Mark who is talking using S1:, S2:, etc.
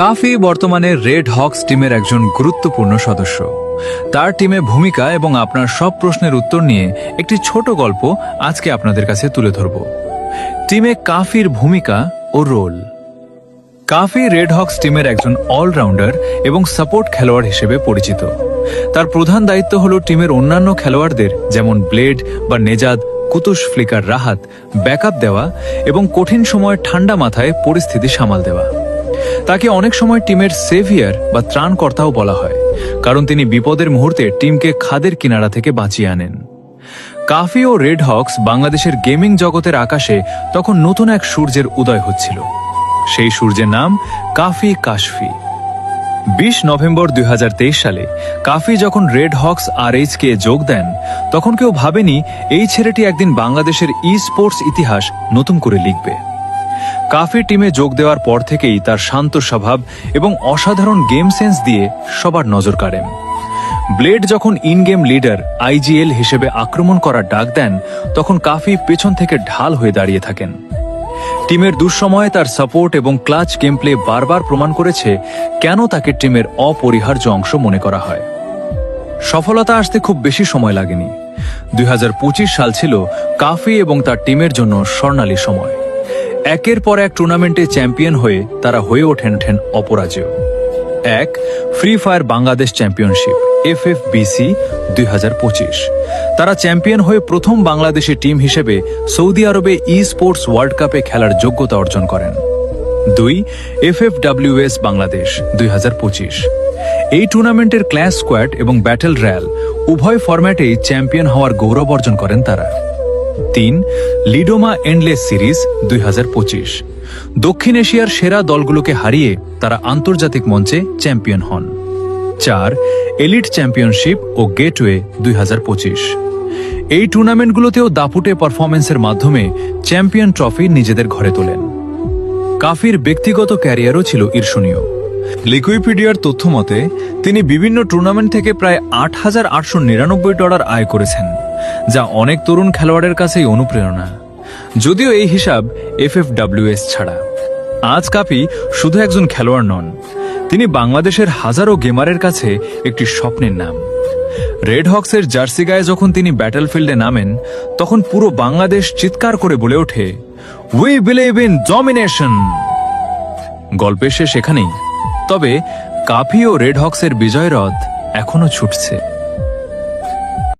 S1: কাফি বর্তমানে red Hawks টিমের একজন গুরুত্বপূর্ণ সদস্য। তার টিমে ভূমিকা এবং আপনার সব প্রশ্নের উত্তর নিয়ে একটি ছোট গল্প আজকে আপনাদের কাছে তুলে ধরব। টিমে কাফির ভূমিকা ও রোল। কাফি রেড হকস টিমের একজন অলরাউন্ডার এবং সাপোর্ট খেলোয়াড় হিসেবে পরিচিত। তার প্রধান দায়িত্ব হল টিমের অন্যান্য খেলোয়াড়দের যেমন ব্লেড বা Nejad, Kuddus flicker Rahat backup দেওয়া এবং কঠিন সময়ে ঠান্ডা মাথায় পরিস্থিতি সামাল দেওয়া। তাকে অনেক সময় টিমের সেভিয়ার বা ত্রাণকর্তাও বলা হয়, কারণ তিনি বিপদের মুহূর্তে টিমকে খাদের কিনারা থেকে বাঁচিয়ে আনেন। কাফি ও রেড হকস বাংলাদেশের গেমিং জগতের আকাশে তখন নতুন এক সূর্যের উদয় হচ্ছিল। সেই সূর্যের নাম কাফি কাশফি। 20 নভেম্বর 2023 সালে কাফি যখন রেড হকস RH কে যোগ দেন, তখন কেউ ভাবেনি এই ছেলেটি একদিন বাংলাদেশের স্পোর্টস ইতিহাস নতুন করে লিখবে। কাফি টিমে যোগ দেওয়ার পর থেকেই তার শান্ত স্বভাব এবং অসাধারণ গেম সেন্স দিয়ে সবার নজর কাড়েন। ব্লেড যখন ইন গেম লিডার IGL হিসেবে আক্রমণ করার ডাক দেন, তখন কাফি পেছন থেকে ঢাল হয়ে দাঁড়িয়ে থাকেন। টিমের দুঃসময়ে তার সাপোর্ট এবং ক্লাচ গেম প্লে বারবার প্রমাণ করেছে কেন তাকে টিমের অপরিহার্য অংশ মনে করা হয়। সফলতা আসতে খুব বেশি সময় লাগেনি। 2025 সাল ছিল কাফি এবং তার টিমের জন্য স্বর্ণালী সময়। একের পর এক টুর্নামেন্টে চ্যাম্পিয়ন হয়ে তারা হয়ে ওঠেন অপরাজেয়। এক, free fire Bangladesh championship FFBC 2025। তারা চ্যাম্পিয়ন হয়ে প্রথম বাংলাদেশি টিম হিসেবে সৌদি আরবে স্পোর্টস ওয়ার্ল্ড কাপে খেলার যোগ্যতা অর্জন করেন। 2, FFWS বাংলাদেশ 2025। এই টুর্নামেন্টের ক্ল্যাশ স্কোয়াড এবং ব্যাটল রয়্যাল উভয় ফরম্যাটেই চ্যাম্পিয়ন হওয়ার গৌরব অর্জন করেন তারা। 3, লিডোমা এন্ডলেস সিরিজ 2025। দক্ষিণ এশিয়ার সেরা দলগুলোকে হারিয়ে তারা আন্তর্জাতিক মঞ্চে চ্যাম্পিয়ন হন। 4, এলিট চ্যাম্পিয়নশিপ ও গেটওয়ে 2025। এই টুর্নামেন্টগুলোতেও দাপুটে পারফরমেন্সের মাধ্যমে চ্যাম্পিয়ন ট্রফি নিজেদের ঘরে তোলেন। কাফির ব্যক্তিগত ক্যারিয়ারও ছিল ঈর্ষণীয়। লিকুইপিডিয়ার তথ্য মতে তিনি বিভিন্ন টুর্নামেন্ট থেকে প্রায় $8,899 আয় করেছেন, যা অনেক তরুণ খেলোয়াড়ের কাছেই অনুপ্রেরণা। যদিও এই হিসাব FFWS ছাড়া। আজ কাফি শুধু একজন খেলোয়াড় নন, তিনি বাংলাদেশের হাজারো গেমারের কাছে একটি স্বপ্নের নাম। রেড হকসের জার্সি গায়ে যখন তিনি ব্যাটলফিল্ডে নামেন, তখন পুরো বাংলাদেশ চিৎকার করে বলে ওঠে, উই বিলিভ ইন ডমিনেশন। গল্পের শেষ এখানেই, তবে কাফি ও রেড হকসের বিজয় রথ এখনো ছুটছে।